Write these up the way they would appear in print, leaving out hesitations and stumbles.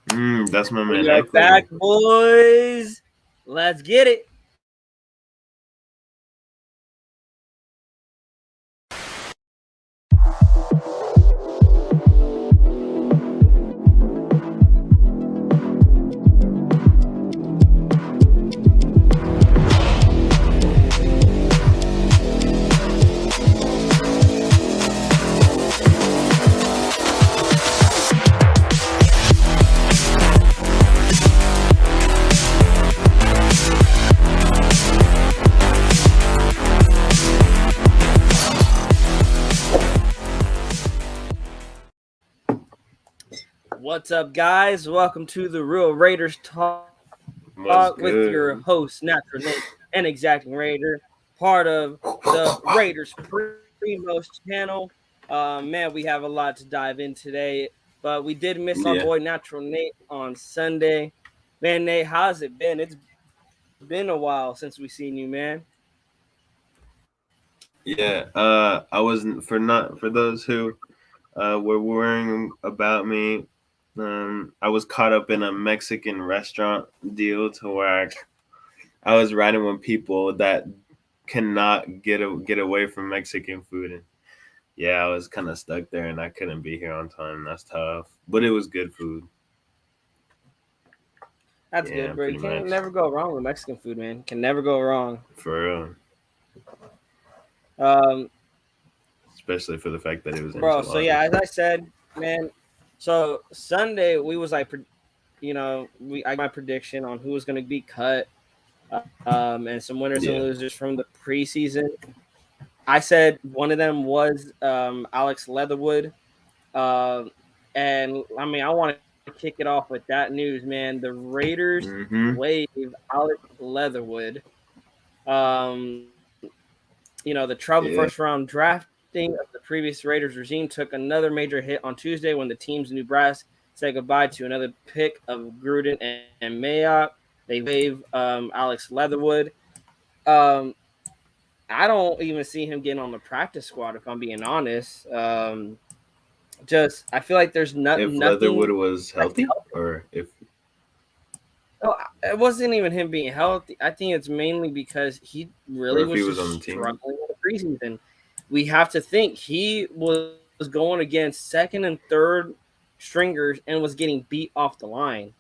That's my man We are back, Eckler. boys. Let's get it. What's up, guys? Welcome to the Real Raiders Talk with your Was host, Natural good. Nate, and Exacting Raider, part of the Raiders Primos channel. Man, we have a lot to dive in today, but we did miss our boy Yeah, Natural Nate on Sunday. Man, Nate, how's it been? It's been a while since we seen you, man. yeah. I wasn't for those who were worrying about me. I was caught up in a Mexican restaurant deal to where I was riding with people that cannot get away from Mexican food, and yeah, I was kind of stuck there, and I couldn't be here on time. That's tough, but it was good food. That's Yeah, good, bro. You pretty can't much never go wrong with Mexican food, man. Can never go wrong. for real. Um, Especially for the fact that it was Bro, so yeah, enchiladas. as I said, man. So Sunday we was like, we I my prediction on who was going to be cut, and some winners and Yeah, losers from the preseason. I said one of them was Alex Leatherwood, um, and I mean I want to kick it off with that news, man. The Raiders mm-hmm. waive Alex Leatherwood. The troubled first round Yeah, drafting of the previous Raiders regime took another major hit on Tuesday when the teams in New Brass said goodbye to another pick of Gruden and Mayock. They waive Alex Leatherwood. Um, I don't even see him getting on the practice squad if I'm being honest. Just I feel like there's if Leatherwood nothing was like healthy, health. or if No, it wasn't even him being healthy. I think it's mainly because he or really if he was was just on the team. struggling in the preseason. We have to think he was going against second and third stringers and was getting beat off the line.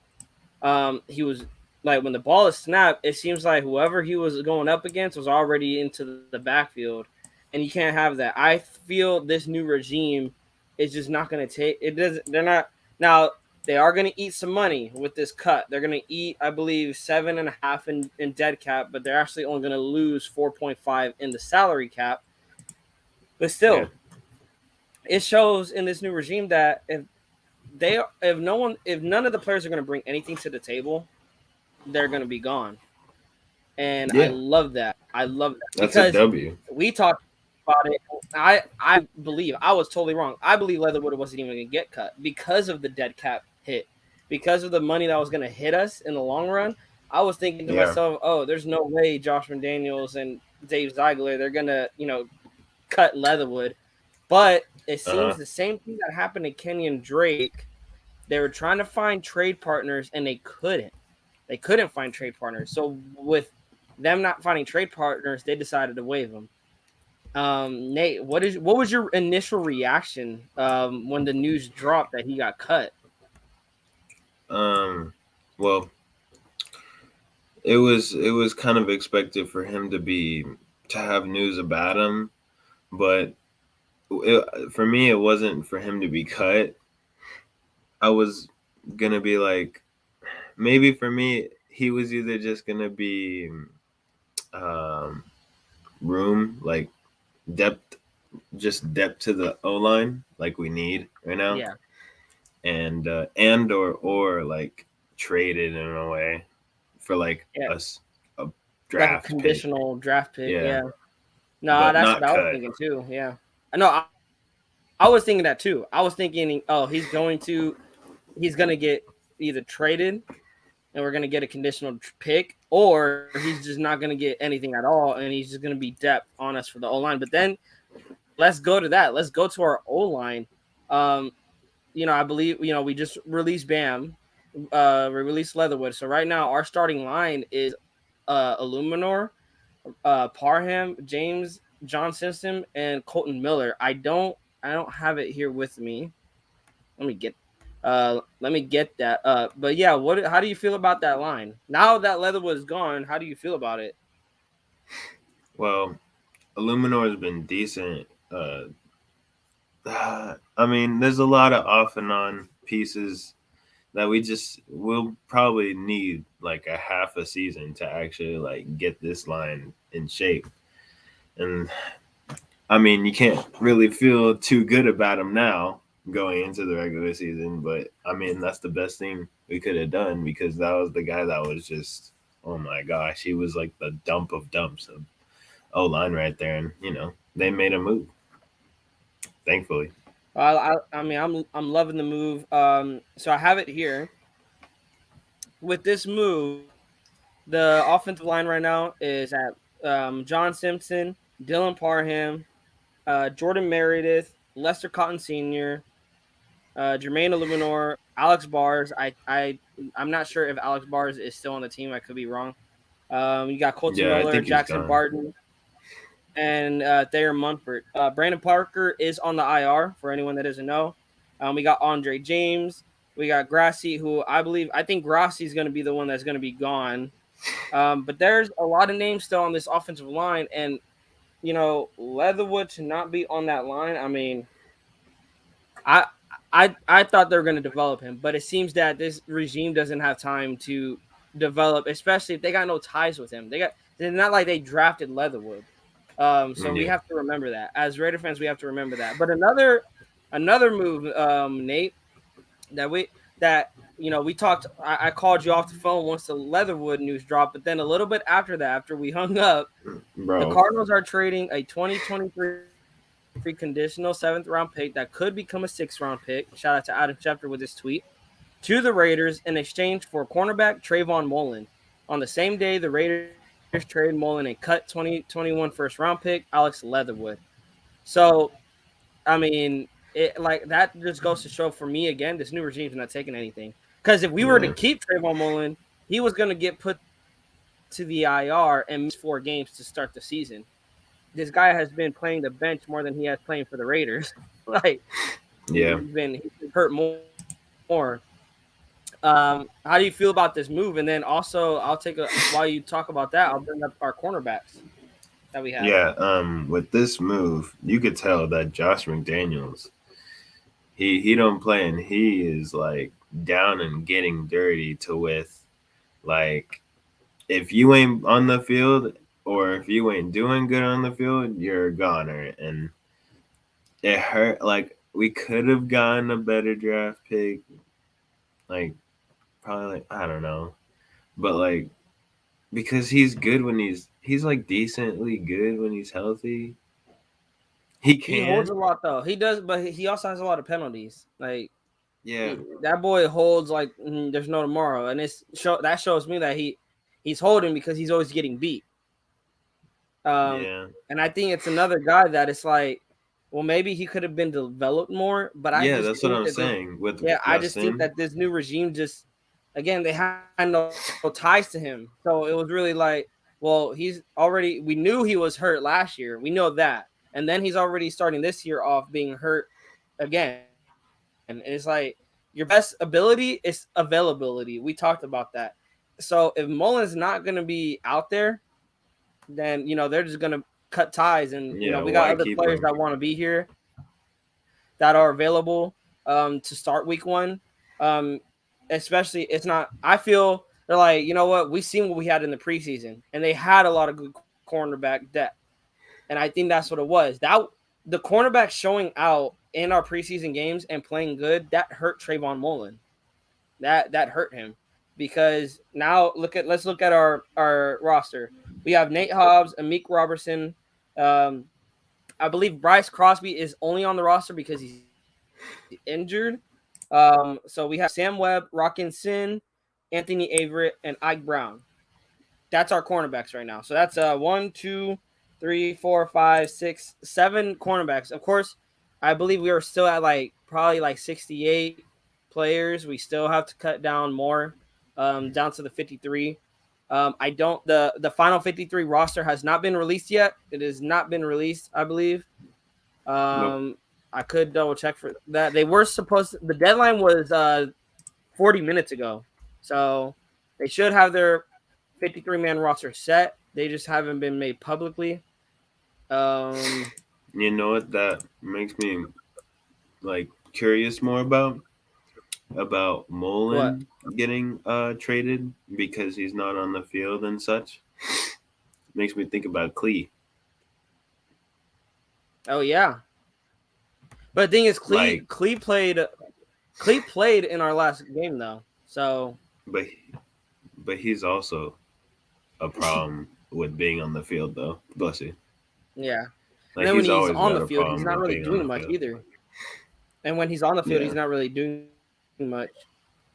He was like when the ball is snapped, it seems like whoever he was going up against was already into the backfield, and you can't have that. I feel this new regime is just not going to take it. Doesn't they're not now. They are going to eat some money with this cut. They're going to eat, I believe, 7.5 in dead cap, but they're actually only going to lose 4.5 in the salary cap. But Yeah. still, it shows in this new regime that if none of the players are going to bring anything to the table, they're going to be gone. And I Yeah, love that. I love that that's a because W. we talked about it. I believe I was totally wrong. I believe Leatherwood wasn't even going to get cut because of the dead cap hit, because of the money that was going to hit us in the long run. I was thinking to Yeah. myself, oh, there's no way Josh McDaniels and Dave Ziegler they're gonna cut Leatherwood. But it Uh seems the same thing that happened to Kenyon Drake. They were trying to find trade partners and they couldn't. They couldn't find trade partners. So with them not finding trade partners, they decided to waive him. Nate, what was your initial reaction when the news dropped that he got cut? um. Well, it was kind of expected for him to have news about him, but for me, it wasn't for him to be cut. I was gonna be like, maybe for me, he was either just gonna be um, room like depth, just depth to the O line like we need right now, Yeah, and or like traded in a way for like yeah, a like a draft pick. conditional draft pick. Yeah, Yeah, no, but that's what not I was cut. thinking too. Yeah, I know. I was thinking that too. I was thinking, oh, he's going to get either traded and we're going to get a conditional pick, or he's just not going to get anything at all, and he's just going to be depth on us for the O line. But then let's go to that. Let's go to our O line. Um, I believe we just released Bam. we released Leatherwood. So right now our starting line is Illuminor, Parham, James, John Simpson, and Colton Miller. I don't have it here with me. Let me get that. But yeah, how do you feel about that line? Now that Leatherwood is gone, how do you feel about it? Well, Illuminor has been decent. I mean, there's a lot of off and on pieces that we just will probably need like a half a season to actually like get this line in shape. And I mean, you can't really feel too good about him now going into the regular season, but I mean, that's the best thing we could have done because that was the guy that was just, oh my gosh, he was like the dump of dumps of O line right there. And, they made a move, thankfully. I mean, I'm loving the move. So I have it here. With this move, the offensive line right now is at John Simpson, Dylan Parham, Jordan Meredith, Lester Cotton Sr., Jermaine Illuminor, Alex Bars. I'm not sure if Alex Bars is still on the team. I could be wrong. You got Colton Yeah, I Miller, think he's Jackson gone. Barton, and Thayer Munford. Brandon Parker is on the IR for anyone that doesn't know. We got Andre James. We got Grassi, who I think Grassi is going to be the one that's going to be gone. But there's a lot of names still on this offensive line, and Leatherwood to not be on that line. I mean, I I thought they were going to develop him, but it seems that this regime doesn't have time to develop, especially if they got no ties with him. They're not like they drafted Leatherwood. So we Yeah. have to remember that. As Raider fans, we have to remember that. But another move, Nate, that we talked. I called you off the phone once the Leatherwood news dropped, but then a little bit after that, after we hung up, the Bro. Cardinals are trading a 2023 conditional seventh round pick that could become a sixth round pick. Shout out to Adam Schefter with this tweet to the Raiders in exchange for cornerback Trayvon Mullen. On the same day, the Raiders traded Mullen and cut 2021 first round pick Alex Leatherwood. So, I mean, it like that just goes to show for me again, this new regime's not taking anything. Because if we were to Yeah. keep Trayvon Mullen, he was going to get put to the IR and miss 4 games to start the season. This guy has been playing the bench more than he has playing for the Raiders. Like Yeah. he's been hurt more. How do you feel about this move? And then also, while you talk about that, I'll bring up our cornerbacks that we have. Yeah. With this move, you could tell that Josh McDaniels, he don't play and he is like down and getting dirty to with like if you ain't on the field or if you ain't doing good on the field, you're a goner. And it hurt. Like we could have gotten a better draft pick. Like probably like I don't know, but like because he's good when he's like decently good when he's healthy. He He holds can. a lot though. He does, but he also has a lot of penalties. Like Yeah. that boy holds like there's no tomorrow, and that shows me that he's holding because he's always getting beat. Um, Yeah. and I think it's another guy that it's like, well, maybe he could have been developed more, but I Yeah, just that's what think I'm that this, saying with yeah, I just think Justin. that this new regime just, again, they had no ties to him, so it was really like, well, we knew he was hurt last year, we know that, and then he's already starting this year off being hurt again, and it's like your best ability is availability. We talked about that, so if Mullen's not going to be out there, then they're just gonna cut ties, and Yeah, we got why other keep players him? that want to be here that are available to start week one. Um, Especially, it's not. I feel they're like, you know what, we seen what we had in the preseason, and they had a lot of good cornerback depth, and I think that's what it was. That the cornerback showing out in our preseason games and playing good that hurt Trayvon Mullen. That hurt him because now let's look at our roster. We have Nate Hobbs, Amik Robertson. Um, I believe Bryce Crosby is only on the roster because he's injured. So we have Sam Webb, Rockin' Sin, Anthony Averett, and Ike Brown. That's our cornerbacks right now. So that's 1, 2, 3, 4, 5, 6, 7 cornerbacks. Of course, I believe we are still at like probably like 68 players. We still have to cut down more, down to the 53. I don't the final 53 roster has not been released yet. It has not been released, I believe. Nope. I could double check for that. They were supposed to, the deadline was 40 minutes ago. So they should have their 53-man roster set. They just haven't been made publicly. You know what that makes me like curious more about What? Mullen getting traded because he's not on the field and such. Makes me think about Klee. Oh yeah. But the thing is, Like, Klee played in our last game though. So but he's also a problem with being on the field though. Bless you. yeah. And Like then when he's he's always on got the a field, he's problem not with really being on doing the much field. either. And when he's on the field, Yeah. he's not really doing much.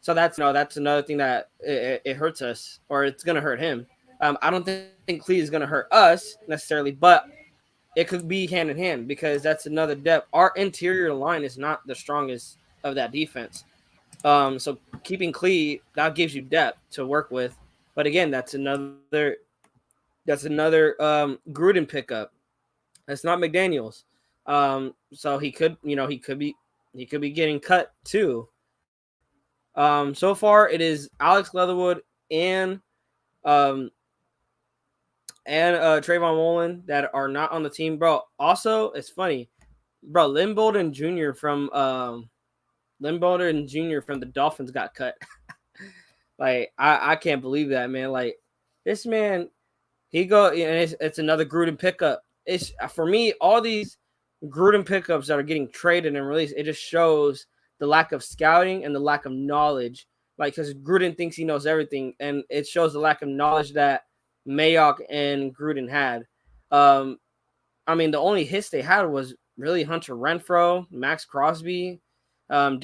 So that's another thing that it hurts us, or it's gonna hurt him. I don't think Clee is gonna hurt us necessarily, but it could be hand in hand because that's another depth. Our interior line is not the strongest of that defense. So keeping Clee, that gives you depth to work with. But again, that's another Gruden pickup. That's not McDaniels. So he could be getting cut too. So far it is Alex Leatherwood and Trayvon Mullen that are not on the team, bro. Also, it's funny, bro. Lynn Bolden Jr. from the Dolphins got cut. Like I can't believe that, man. Like this man, and it's another Gruden pickup. It's for me, all these Gruden pickups that are getting traded and released, it just shows the lack of scouting and the lack of knowledge. Like, because Gruden thinks he knows everything, and it shows the lack of knowledge that Mayock and Gruden had. I mean, the only hits they had was really Hunter Renfrow, Max Crosby, bringing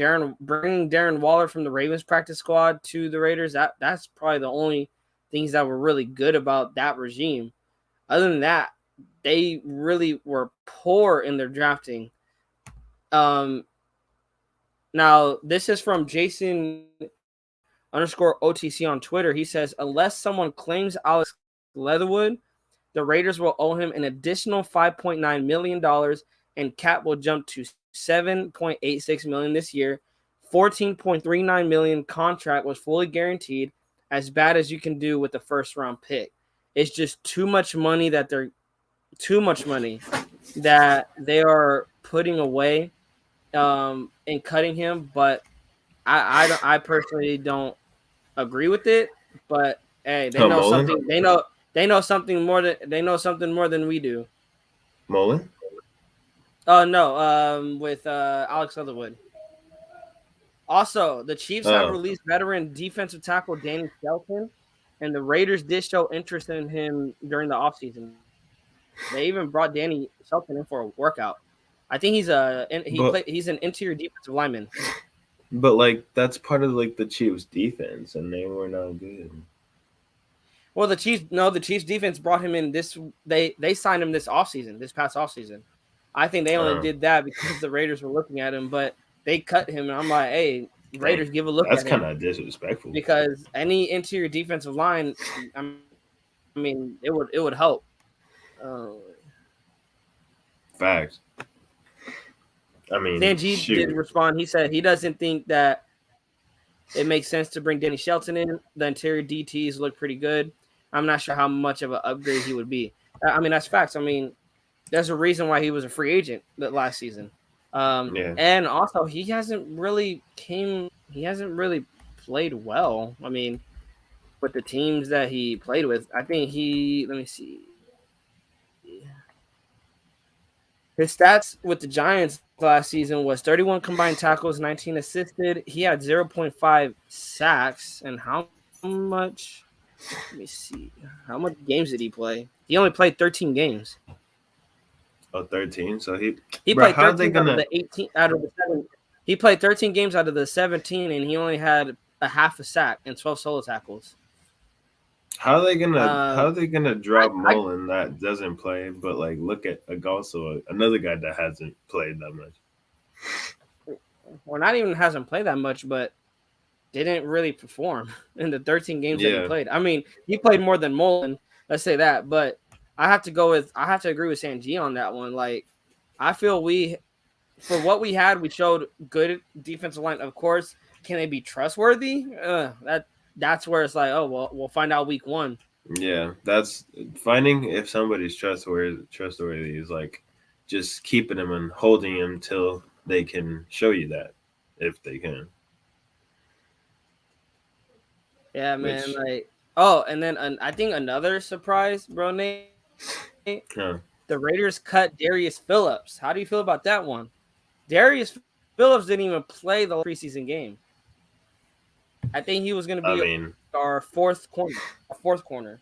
Darren Waller from the Ravens practice squad to the Raiders. That's probably the only things that were really good about that regime. Other than that, they really were poor in their drafting. Now this is from Jason _OTC on Twitter. He says, unless someone claims Alex Leatherwood, the Raiders will owe him an additional $5.9 million, and cap will jump to $7.86 million this year. $14.39 million contract was fully guaranteed, as bad as you can do with the first round pick. It's just too much money that they are putting away and cutting him. But I personally don't agree with it. But hey, they know Mullen? something. They know something more than we do. Mullen? Oh no, with Alex Leatherwood. Also, the Chiefs have released veteran defensive tackle Danny Shelton, and the Raiders did show interest in him during the offseason. They even brought Danny Shelton in for a workout. I think he's an interior defensive lineman. But like that's part of like the Chiefs defense, and they were not good. Well, the Chiefs defense brought him in they signed him this past offseason. I think they only did that because the Raiders were looking at him, but they cut him, and I'm like, hey, Raiders, give a look at him. That's kind of disrespectful. Because any interior defensive line, I mean, it would help. Facts. I mean, Sanjeev did respond. He said he doesn't think that it makes sense to bring Danny Shelton in. The interior DTs look pretty good. I'm not sure how much of an upgrade he would be. I mean, that's facts. I mean, there's a reason why he was a free agent last season. And also he hasn't really played well. I mean, with the teams that he played with, I think let me see. His stats with the Giants last season was 31 combined tackles, 19 assisted. He had 0.5 sacks. And how much? Let me see. How much games did he play? He only played 13 games. Oh, 13. So he played 13 out of the 18 out of the 7. He played 13 games out of the 17, and he only had a half a sack and 12 solo tackles. How are they gonna drop Mullen that doesn't play? But like, look at also another guy that hasn't played that much. well, not even hasn't played that much, but didn't really perform in the 13 games that he Yeah, played. I mean, he played more than Mullen, let's say that, but I have to agree with Sanji on that one. Like, I feel for what we had, we showed good defensive line. Of course, can they be trustworthy? That's where it's like, oh well, we'll find out week 1. yeah. That's finding if somebody's trustworthy. Trustworthy is like just keeping them and holding them till they can show you that, if they can. Yeah, man. Which, Like, oh, and then I think another surprise, bro, Nate. huh? The Raiders cut Darius Phillips. How do you feel about that one? Darius Phillips didn't even play the preseason game. I think he was going to I be mean, our fourth corner. Fourth corner.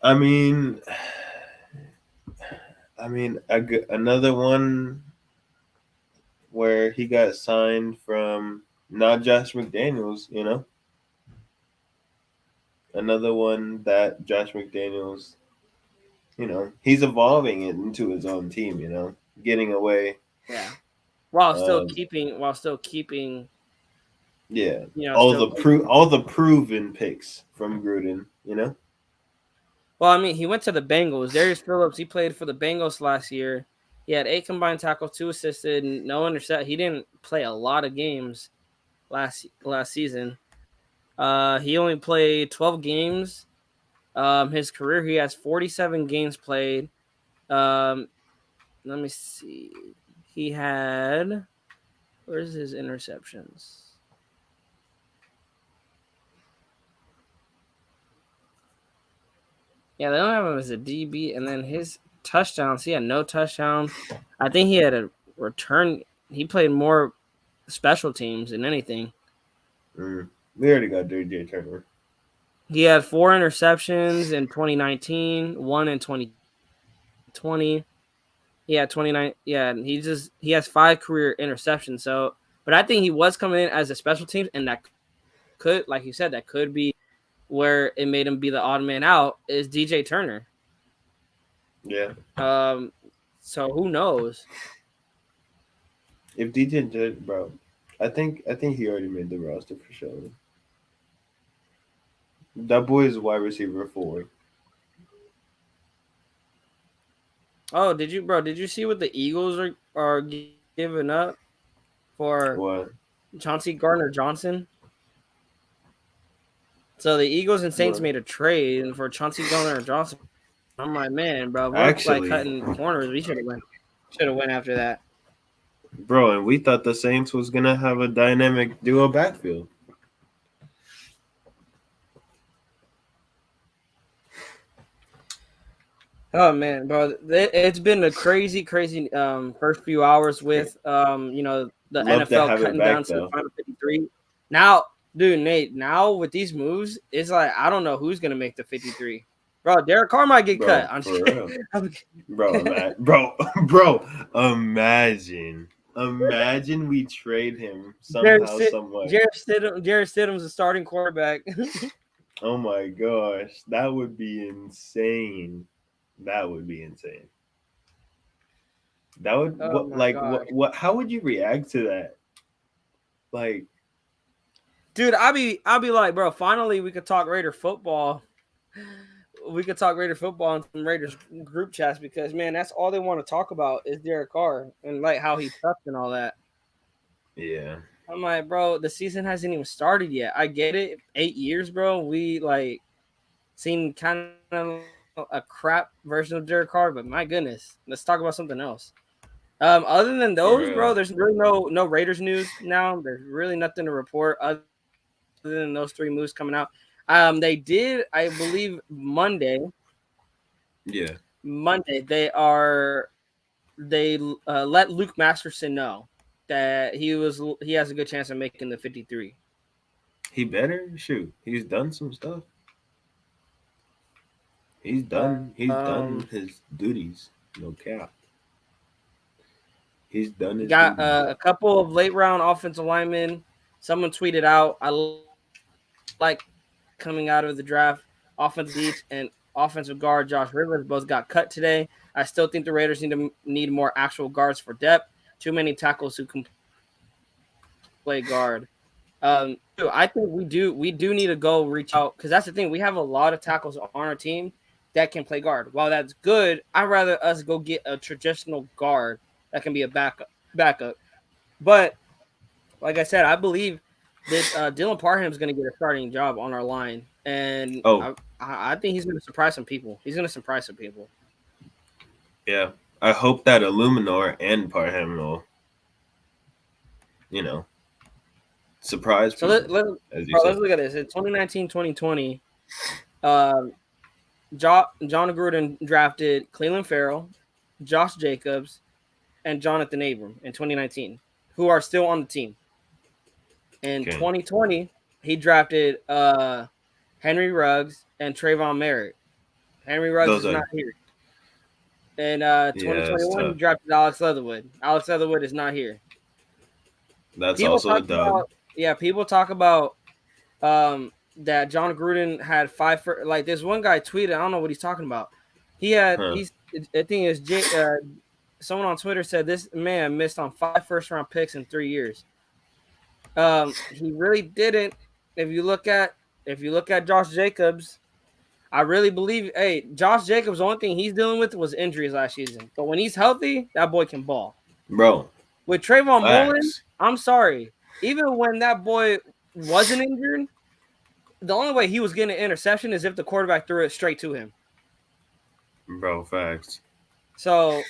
I mean, another one where he got signed from not Josh McDaniels, another one that Josh McDaniels, he's evolving it into his own team, getting away. Yeah. While still Um, keeping, yeah, still keeping. all the proven picks from Gruden. Well, I mean, he went to the Bengals. Darius Phillips, he played for the Bengals last year. He had 8 combined tackles, 2 assisted, no intercept. He didn't play a lot of games last season. He only played 12 games. His career, he has 47 games played. Let me see. He had, where's his interceptions? Yeah, they don't have him as a DB, and then his touchdowns, he had no touchdowns. I think he had a return. He played more special teams than anything. We already got DJ Turner. He had 4 interceptions in 2019, 1 in 2020. He had 29. Yeah, he has 5 career interceptions. So, but I think he was coming in as a special teams, and that could, like you said, that could be where it made him be the odd man out is DJ Turner. Yeah. So who knows? If DJ Turner, bro, I think he already made the roster for sure. That boy is wide receiver 4. Oh, did you see what the Eagles are giving up for What? Chauncey Gardner-Johnson? So the Eagles and Saints What? made a trade for Chauncey Gardner-Johnson. I'm like, man, bro, we're like Actually, cutting corners. We should have went after that. bro, and we thought the Saints was gonna have a dynamic duo backfield. Oh man, bro, it's been a crazy first few hours with the Love to NFL have it cutting down back to the though. final 53. Now, dude, Nate, now with these moves, it's like I don't know who's gonna make the 53. Bro, Derek Carr might get cut. Bro, I'm for just real. kidding. Bro, imagine we trade him somehow, some way. Jared Stidham's a starting quarterback. Oh my gosh, that would be insane. That would be insane. That would Oh my gosh. what how would you react to that? Like, Dude, I'll be like, bro, finally we could talk Raider football. We could talk Raider football in some Raiders group chats because man, that's all they want to talk about is Derek Carr and like how he sucked and all that. yeah. I'm like, bro, the season hasn't even started yet. I get it. 8 years, bro. We like seen kind of a crap version of Derek Carr, but my goodness, let's talk about something else. Other than those, bro, there's really no Raiders news now. There's really nothing to report other than those 3 moves coming out. They did, I believe, Monday. Yeah. Monday, they let Luke Masterson know that he has a good chance of making the 53. He better shoot. He's done some stuff. He's done his duties. No cap. He's done his Got duties. a couple of late round offensive linemen. Someone tweeted out, I like coming out of the draft, offensive beach and offensive guard Josh Rivers both got cut today. I still think the Raiders need more actual guards for depth. Too many tackles who can play guard. I think we do need to go reach out because that's the thing. We have a lot of tackles on our team that can play guard. While that's good, I'd rather us go get a traditional guard that can be a backup. But like I said, I believe this Dylan Parham is going to get a starting job on our line, and I think he's going to surprise some people. Yeah, I hope that Illuminor and Parham will, surprise people. So let's look at this. In 2019-2020, John Gruden drafted Cleveland Farrell, Josh Jacobs, and Jonathan Abram in 2019, who are still on the team. In 2020, he drafted Henry Ruggs and Trayvon Merritt. Henry Ruggs is not here. In 2021, he drafted Alex Leatherwood. Alex Leatherwood is not here. That's also a dub. People talk about that John Gruden had like there's one guy tweeted, I don't know what he's talking about. I think it's someone on Twitter said this man missed on 5 first-round picks in 3 years. He really didn't. If you look at Josh Jacobs, I really believe Josh Jacobs, the only thing he's dealing with was injuries last season. But when he's healthy, that boy can ball. Bro. With Trayvon Mullen, I'm sorry. Even when that boy wasn't injured, the only way he was getting an interception is if the quarterback threw it straight to him. Bro, facts. So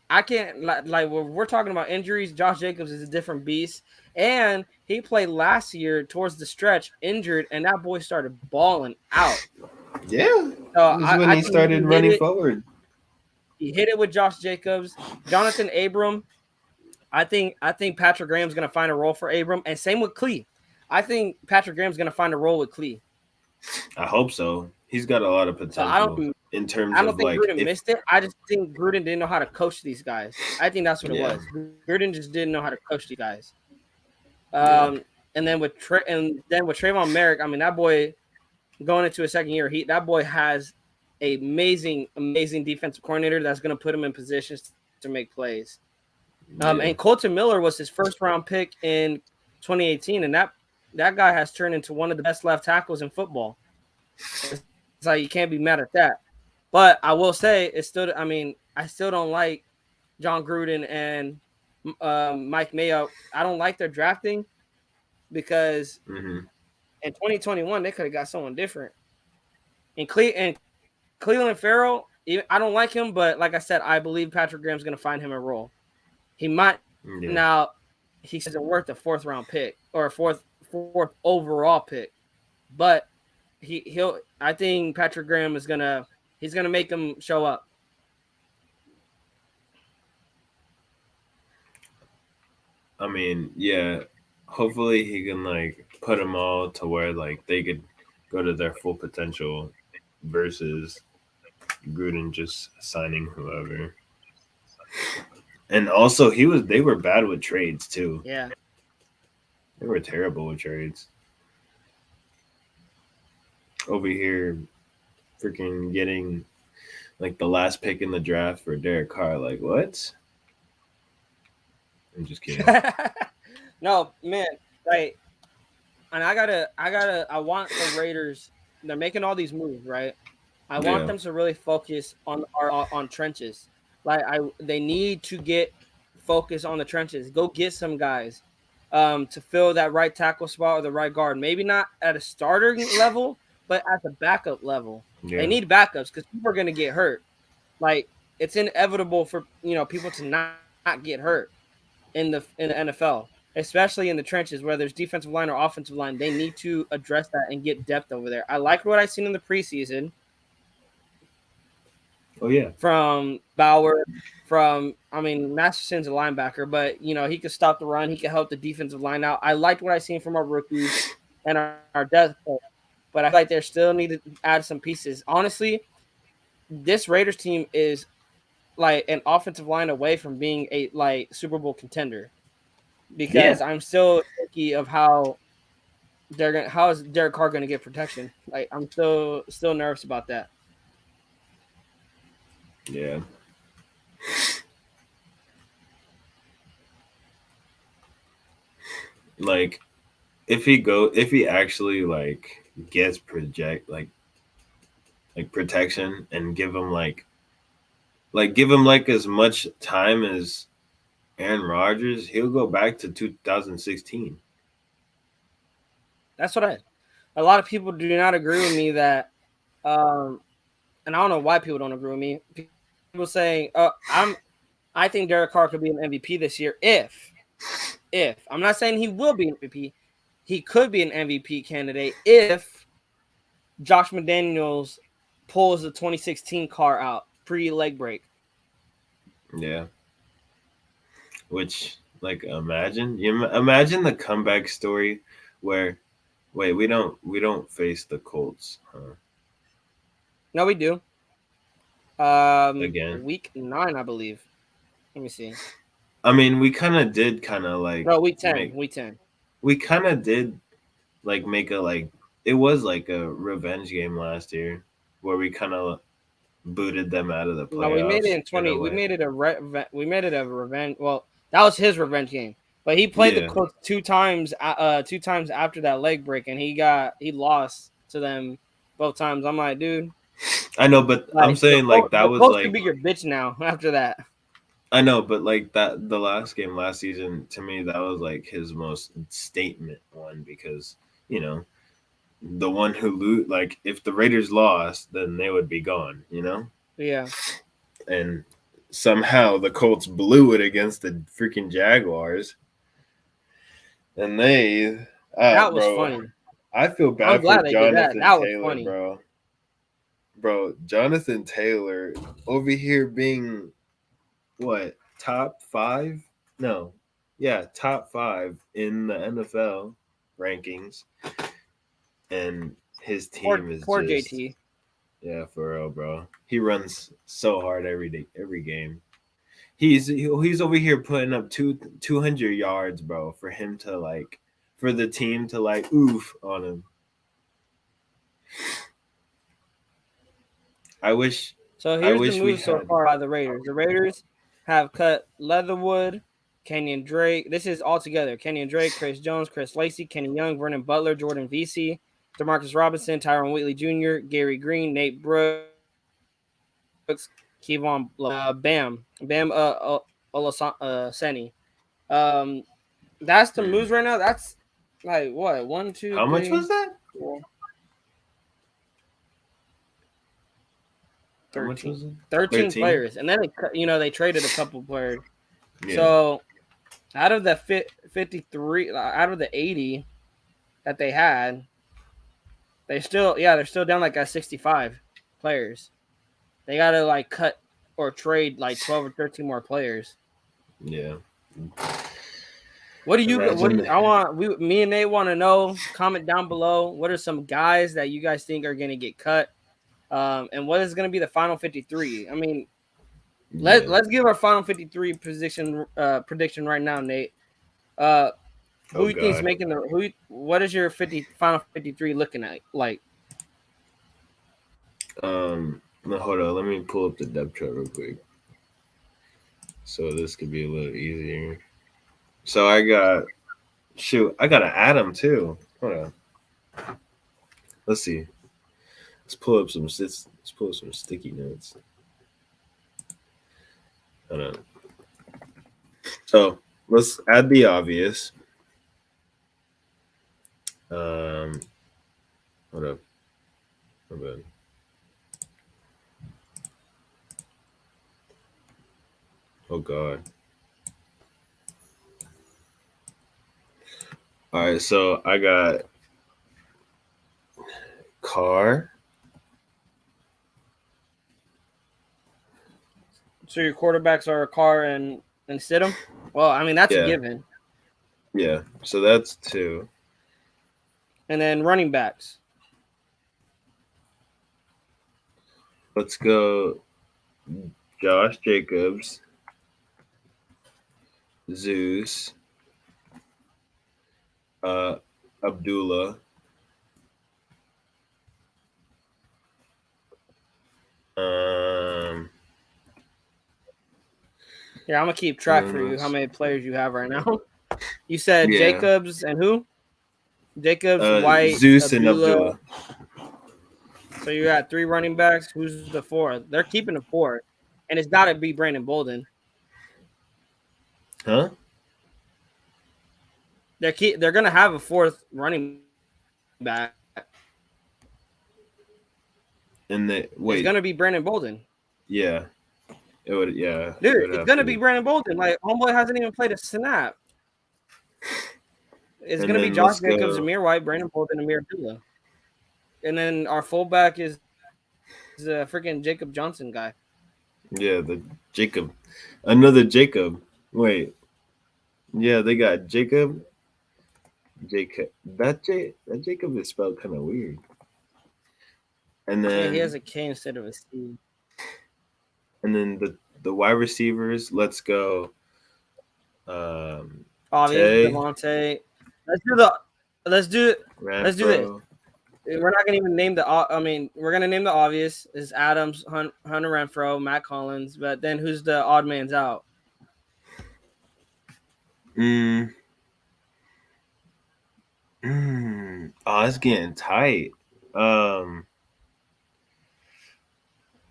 I can't like when we're talking about injuries, Josh Jacobs is a different beast. And he played last year towards the stretch injured, and that boy started balling out. Yeah. So when he started running forward. He hit it with Josh Jacobs. Jonathan Abram. I think Patrick Graham's going to find a role for Abram, and same with Klee. I think Patrick Graham's going to find a role with Klee. I hope so. He's got a lot of potential in terms of I don't think Gruden missed it. I just think Gruden didn't know how to coach these guys. I think that's what it was. Gruden just didn't know how to coach these guys. And then with Trayvon Merrick, I mean that boy going into his second year, that boy has an amazing defensive coordinator that's going to put him in positions to make plays. And Colton Miller was his first round pick in 2018, and that guy has turned into one of the best left tackles in football. It's like you can't be mad at that. But I will say I still don't like John Gruden and Mike Mayo. I don't like their drafting because in 2021 they could have got someone different. And Cleveland Farrell, I don't like him, but like I said, I believe Patrick Graham's going to find him a role. He might now. He isn't worth a 4th round pick or a fourth overall pick, but he'll. I think Patrick Graham is gonna make him show up. I mean, yeah. Hopefully, he can put them all to where they could go to their full potential, versus Gruden just signing whoever. And also, they were bad with trades too. Yeah, they were terrible with trades. Over here, freaking getting the last pick in the draft for Derek Carr. Like what? I'm just kidding. No, man. Right. And I want the Raiders. They're making all these moves, right? I want them to really focus on trenches. They need to get focused on the trenches. Go get some guys to fill that right tackle spot or the right guard. Maybe not at a starting level, but at the backup level. Yeah. They need backups because people are going to get hurt. It's inevitable for people to not get hurt in the NFL, especially in the trenches where there's defensive line or offensive line. They need to address that and get depth over there. I like what I've seen in the preseason. Oh, yeah. From Bauer, Masterson's a linebacker, but, he could stop the run. He could help the defensive line out. I liked what I've seen from our rookies and our depth, but I feel like they still need to add some pieces. Honestly, this Raiders team is an offensive line away from being a Super Bowl contender because I'm still thinking of how is Derek Carr going to get protection? I'm still nervous about that. Yeah. Like if he actually like gets project like protection and give him like as much time as Aaron Rodgers, he'll go back to 2016. That's what I. A lot of people do not agree with me that, um, and I don't know why people don't agree with me. People saying, I think Derek Carr could be an MVP this year if I'm not saying he will be an MVP, he could be an MVP candidate if Josh McDaniels pulls the 2016 car out pre leg break. Yeah. Which like imagine the comeback story where wait, we don't face the Colts, huh? No, we do. Again. Week 9, I believe. Let me see. I mean, we kind of like No, week 10. make Week 10. we kind of did like make a like it was like a revenge game last year where we kind of booted them out of the No, we made it playoffs in in a 20. We way. made it we made it a revenge. Well, that was his revenge game. But he played the Yeah, Colts two times after that leg break, and he lost to them both times. I'm like, dude, I know, but I'm like saying like that The was Colts could like be your bitch now after that. I know, but like that the last game last season to me that was like his most statement one because you know the one who like if the Raiders lost then they would be gone, you know, Yeah, and somehow the Colts blew it against the freaking Jaguars, and that was bro, funny. I feel I'm bad for glad they did that. Jonathan That was Taylor, funny. bro, Jonathan Taylor over here being what top five? No, yeah, top five in the NFL rankings, and his team is Poor just JT. yeah, for real, bro. He runs so hard every day, every game. He's over here putting up 200 yards, bro, for him to like for the team to like oof on him. I wish So I here's the wish we moves so had far by the Raiders. The Raiders have cut Leatherwood, Kenyon Drake. This is all together. Kenyon Drake, Chris Jones, Chris Lacey, Kenny Young, Vernon Butler, Jordan Vesey, Demarcus Robinson, Tyron Wheatley Jr., Gary Green, Nate Brooks, Kevon Bam Olaseni. Um, that's the hmm. moves right now. That's like what? One, two, How much three, was that? four, How much 13. was it? 13 13. players. And then they traded a couple players. Yeah, So out of the 53, out of the 80 that they had, they're still down like at 65 players. They got to like cut or trade like 12 or 13 more players. yeah. What do Imagine. you, I want, me and Nate want to know, comment down below. What are some guys that you guys think are going to get cut? And what is going to be the final 53? I mean, Yeah. let's give our final 53 position prediction right now, Nate. Uh, Oh who you think's God. making the who? What is your final 53 looking at like? No, hold on. Let me pull up the depth chart real quick, so this could be a little easier. So I got an Adam too. Hold on. Let's see. Let's pull up some sticky notes. Hold on. So let's add the obvious. Um, hold up. Hold on. Oh God. All right. So I got Carr. So your quarterbacks are Carr and Stidham. Well, I mean that's a Yeah. given. Yeah. So that's two. And then running backs. Let's go. Josh Jacobs, Zeus, uh, Abdullah, um, Yeah, I'm gonna keep track for you how many players you have right now. You said Yeah. Jacobs and who? Jacobs, White, Zeus and Abdullah. Abdullah. So you got 3 running backs. Who's the 4th? They're keeping the 4th, and it's got to be Brandon Bolden. Huh? They're gonna have a 4th running back. And It's gonna be Brandon Bolden. Yeah. It would. Yeah. Dude, it's gonna be Brandon Bolden. Like, homeboy hasn't even played a snap. It's gonna be Josh Jacobs, Amir White, Brandon Bolden, Amir Abdullah. And then our fullback is the freaking Jacob Johnson guy. Yeah, the Jacob. Another Jacob. Wait. Yeah, they got Jacob. That Jacob is spelled kind of weird. And then he has a K instead of a C. And then the wide receivers. Let's go. Obviously, Devontae. Let's do it. Let's do this. We're not gonna even name the. I mean, we're gonna name the obvious. Is Adams, Hunter Renfro, Matt Collins. But then who's the odd man's out? Oh, it's getting tight.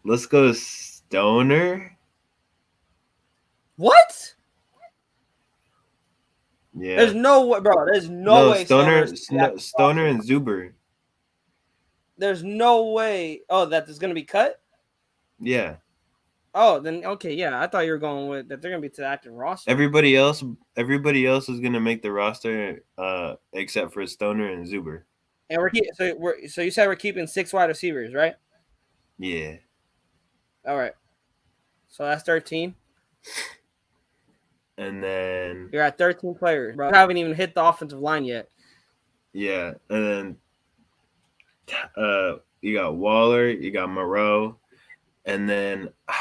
Let's go Stoner. What? Yeah. There's no way, bro. There's no way. Stoner and Zuber. There's no way. Oh, that is gonna be cut. Yeah. Oh, then okay, yeah. I thought you were going with that. They're gonna be to the active roster. Everybody else is gonna make the roster, except for Stoner and Zuber. And so you said we're keeping 6 wide receivers, right? Yeah. All right. So that's 13. And then you're at 13 players, bro. You haven't even hit the offensive line yet. Yeah, and then you got Waller, you got Moreau, and then I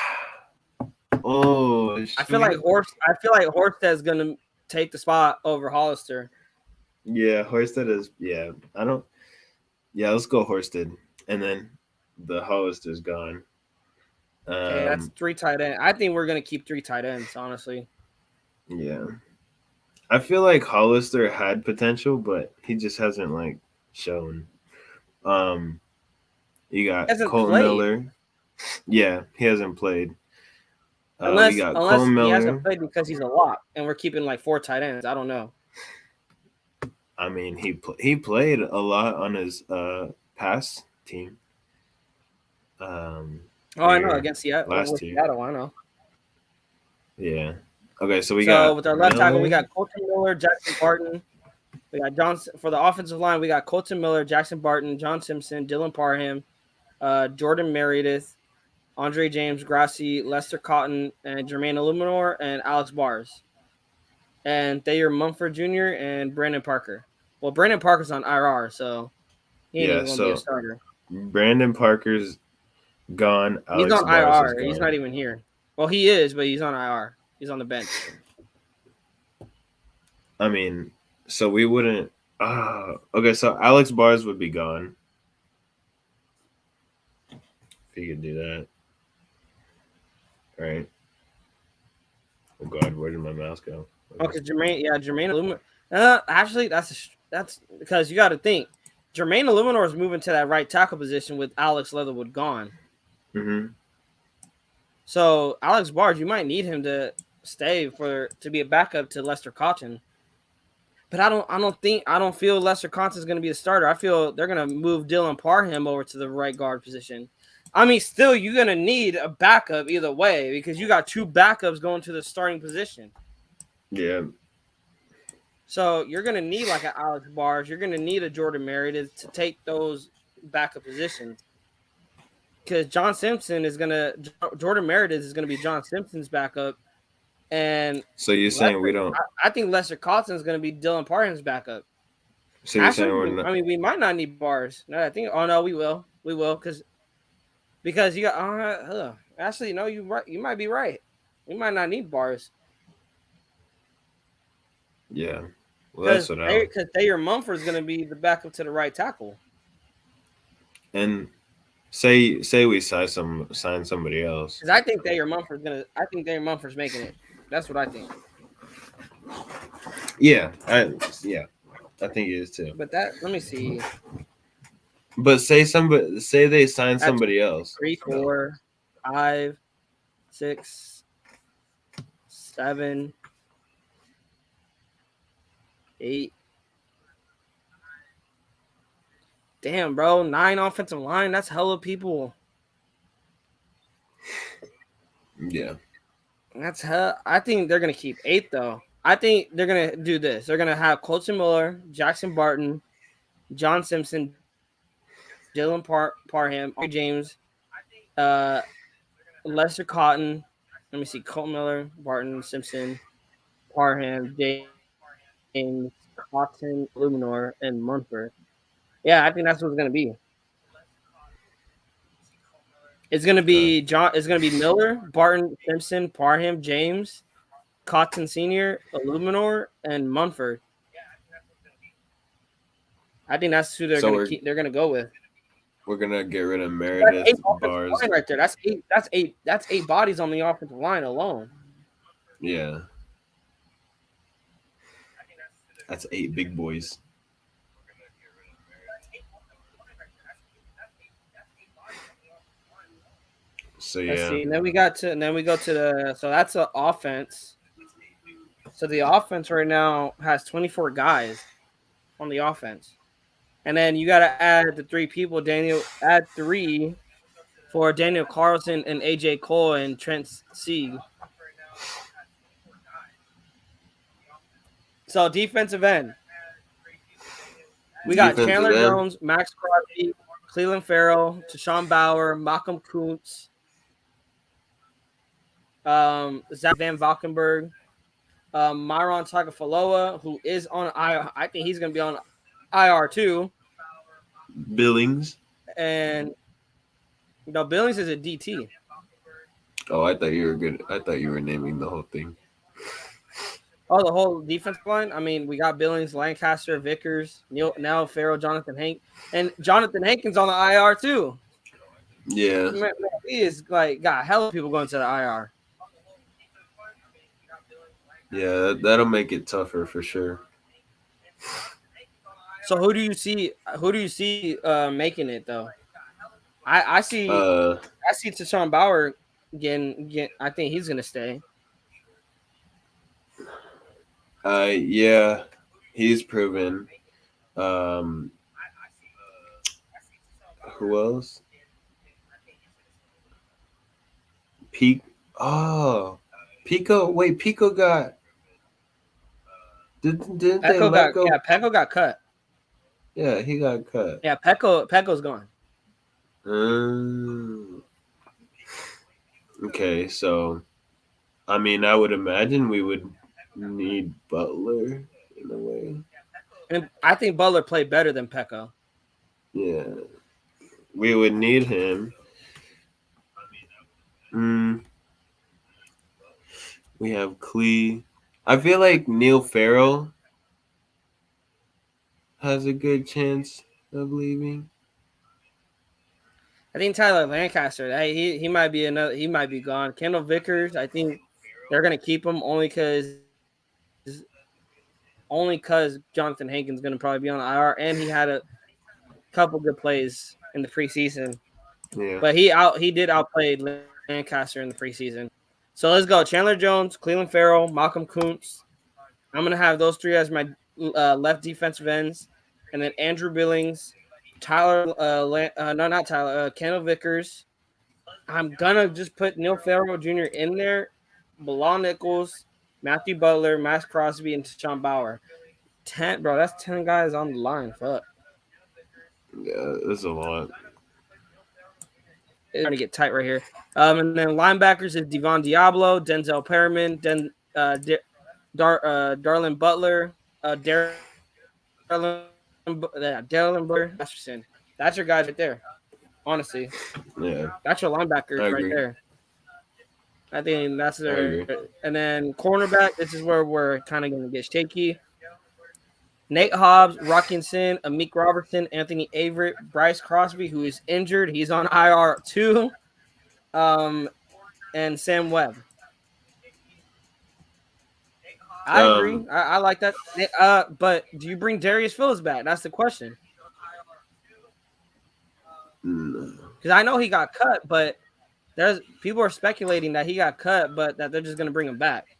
feel like Horsted's gonna take the spot over Hollister. Yeah, Horsted is. Yeah, I don't. Yeah, let's go Horsted, and then the Hollister's gone. Okay, that's 3 tight ends. I think we're gonna keep 3 tight ends, honestly. Yeah, I feel like Hollister had potential, but he just hasn't like shown. You got Colton Miller. Yeah, he hasn't played. Unless he hasn't played because he's a lock, and we're keeping like 4 tight ends. I don't know. I mean, he played a lot on his pass team. I know against Seattle. I know. Yeah. Okay, so we got with our left tackle, we got Colton Miller, Jackson Barton. We got Johnson for the offensive line. We got Colton Miller, Jackson Barton, John Simpson, Dylan Parham, Jordan Meredith, Andre James, Grassi, Lester Cotton, and Jermaine Illuminor, and Alex Bars, and Thayer Mumford Jr. and Brandon Parker. Well, Brandon Parker's on IR, so he ain't even gonna be a starter. Brandon Parker's gone. He's on IR. He's not even here. Well, he is, but he's on IR. He's on the bench. I mean, so we wouldn't. Okay, so Alex Bars would be gone. If he could do that. All right. Oh God, where did my mouse go? Okay, Jermaine Illuminor. Actually, that's because you got to think. Jermaine Illuminor is moving to that right tackle position with Alex Leatherwood gone. Mm-hmm. So Alex Bars, you might need him to stay to be a backup to Lester Cotton. But I don't feel Lester Cotton is going to be the starter. I feel they're going to move Dylan Parham over to the right guard position. I mean, still, you're going to need a backup either way because you got 2 backups going to the starting position. Yeah. So you're going to need like an Alex Bars. You're going to need a Jordan Meredith to take those backup positions. Because Jordan Meredith is going to be John Simpson's backup. And so you're saying we don't? I think Lester Cotton is going to be Dylan Parham's backup. So you're saying we're not? I mean, we might not need Bars. No, I think. Oh no, we will. We will because you got. Actually, no, you right. You might be right. We might not need Bars. Yeah. Well, that's what because Thayer Mumford is going to be the backup to the right tackle. And say we sign somebody else. Because I think Thayer Mumford's making it. That's what I think. Yeah, I think it is too. But that let me see. But say they sign That's somebody else. 3, No. 4, 5, 6, 7, 8. Damn, bro, 9 offensive line. That's hella people. Yeah. That's hell. I think they're gonna keep 8 though. I think they're gonna do this. They're gonna have Colton Miller, Jackson Barton, John Simpson, Dylan Parham, Ari James, uh, Lester Cotton. Let me see: Colton Miller, Barton, Simpson, Parham, James, Cotton, Luminor, and Munford. Yeah, I think that's what it's gonna be. It's gonna be John. It's gonna be Miller, Barton, Simpson, Parham, James, Cotton Senior, Illuminor, and Munford. I think that's who So they're gonna go with. we're gonna get rid of That's Meredith 8 offensive Bars. line right there. That's eight. That's eight. That's 8 bodies on the offensive line alone. Yeah. That's 8 big boys. So Let's yeah. see. And then we go to the. So that's the offense. So the offense right now has 24 guys on the offense, and then you got to add the 3 people. Add 3 for Daniel Carlson and AJ Cole and Trent Sieg. So defensive end, we got Defensive Chandler end. Jones, Max Crosby, Cleveland Farrell, Tashawn Bauer, Malcolm Kuntz, Zach Van Valkenburg, Myron Tagovailoa, who is on IR. I think he's going to be on IR too. Billings. And Billings is a DT. Oh, I thought you were good. I thought you were naming the whole thing. Oh, the whole defense line. I mean, we got Billings, Lancaster, Vickers, now Farrell, Jonathan Hank, and Jonathan Hankins on the IR too. Yeah. Man, he is got hell of people going to the IR. Yeah, that'll make it tougher for sure. So who do you see? Who do you see making it though? I see Tashawn Bauer again. I think he's gonna stay. Yeah, he's proven. Who else? Pico. Wait, Pico got. Didn't they let go? Yeah, Pecco got cut. Yeah, he got cut. Yeah, Pecco's gone. Okay, so I mean, I would imagine we would need Butler in a way. And I think Butler played better than Pecco. Yeah, we would need him. We have Clee. I feel like Neil Farrell has a good chance of leaving. I think Tyler Lancaster, he might be another. He might be gone. Kendall Vickers, I think they're gonna keep him only because Jonathan Hankins gonna probably be on IR, and he had a couple good plays in the preseason. Yeah, but he did outplay Lancaster in the preseason. So let's go. Chandler Jones, Cleveland Farrell, Malcolm Kuntz. I'm gonna have those 3 as my left defensive ends, and then Andrew Billings, Kendall Vickers. I'm gonna just put Neil Farrell Jr. in there, Bilal Nichols, Matthew Butler, Max Crosby, and Tashawn Bauer. 10, bro. That's 10 guys on the line. Fuck. Yeah, that's a lot. It's trying to get tight right here. And then linebackers is Devon Diablo, Denzel Perriman, Darlin Butler, Darren Butler, Masterson. That's your guys right there. Honestly, Yeah, that's your linebackers right there. I think that's their. And then cornerback. This is where we're kind of going to get shaky. Nate Hobbs, Rockinson, Amik Robertson, Anthony Averett, Bryce Crosby, who is injured. He's on IR too. And Sam Webb. I agree. I like that. But do you bring Darius Phillips back? That's the question. Because I know he got cut, but there's people are speculating that he got cut, but that they're just going to bring him back.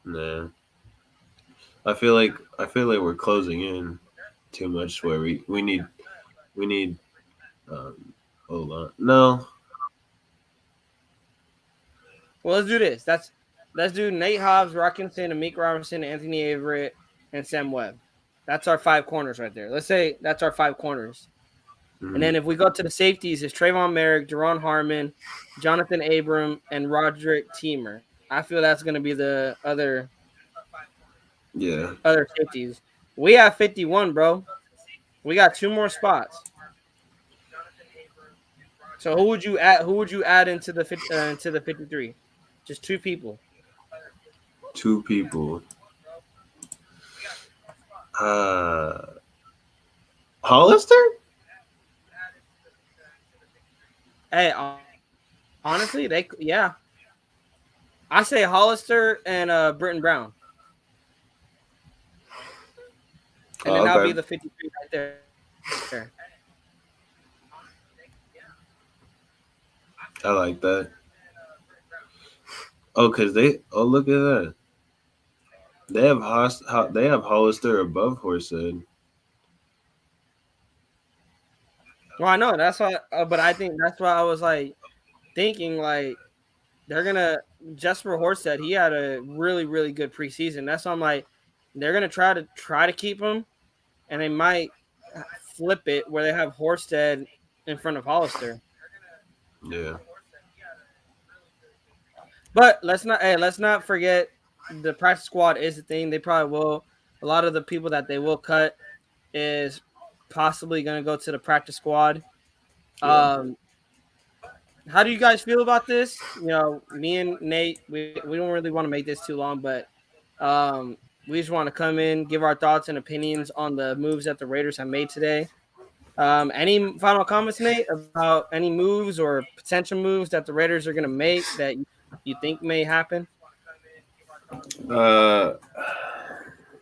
Nah. I feel like we're closing in too much where we need hold on. No. Well, let's do this. Let's do Nate Hobbs, Rockinson, Amik Robinson, Anthony Averett, and Sam Webb. That's our 5 corners right there. Let's say that's our 5 corners. Mm-hmm. And then if we go to the safeties, it's Trayvon Merrick, Deron Harmon, Jonathan Abram, and Roderick Teamer. I feel that's going to be the other safeties. We have 51, bro. We got 2 more spots. So who would you add into the 53? Just 2 people. 2 people. Hollister? Hey, honestly, I say Hollister and Britton Brown. And then that'll be the 53 right there. I like that. Oh, because look at that. They have Hollister above Horsehead. Well, I know that's why, but I think that's why I was like thinking like they're gonna Jesper Horsted. He had a really really good preseason. That's why I'm like they're gonna try to keep him, and they might flip it where they have Horsted in front of Hollister. Yeah. But let's not forget the practice squad is the thing. They probably will. A lot of the people that they will cut is possibly going to go to the practice squad. Yeah. How do you guys feel about this? You know, me and Nate, we don't really want to make this too long, but we just want to come in, give our thoughts and opinions on the moves that the Raiders have made today. Any final comments, Nate, about any moves or potential moves that the Raiders are going to make that you think may happen?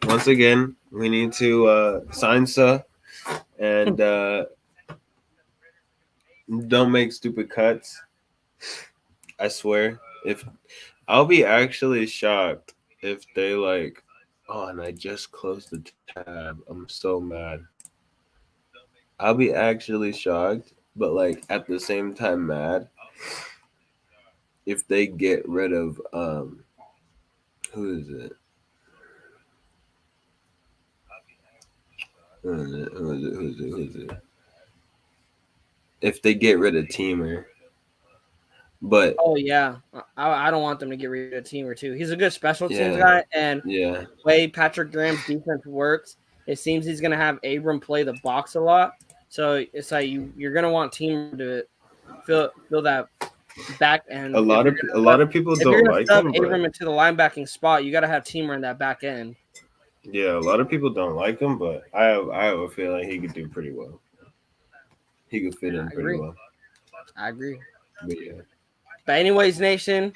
Once again, we need to sign Suh and don't make stupid cuts. I swear. I'll be actually shocked if they and I just closed the tab. I'm so mad. I'll be actually shocked, but at the same time mad if they get rid of who is it? Who is it? If they get rid of Teamer. But yeah, I don't want them to get rid of Teamer too. He's a good special teams guy, and the way Patrick Graham's defense works, it seems he's gonna have Abram play the box a lot. So it's like you're gonna want Teamer to fill that back end. A lot of people don't like him. Abram into the linebacking spot, you got to have Teamer in that back end. Yeah, a lot of people don't like him, but I have a feeling he could do pretty well. He could fit in pretty well. I agree. But yeah. But anyways, Nation,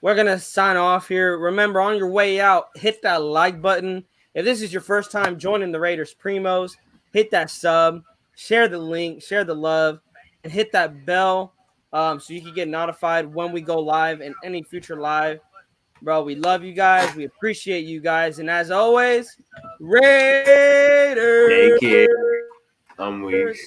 we're going to sign off here. Remember, on your way out, hit that like button. If this is your first time joining the Raiders Primos, hit that sub, share the link, share the love, and hit that bell so you can get notified when we go live and any future live. Bro, we love you guys. We appreciate you guys. And as always, Raiders. Thank you. I'm weak.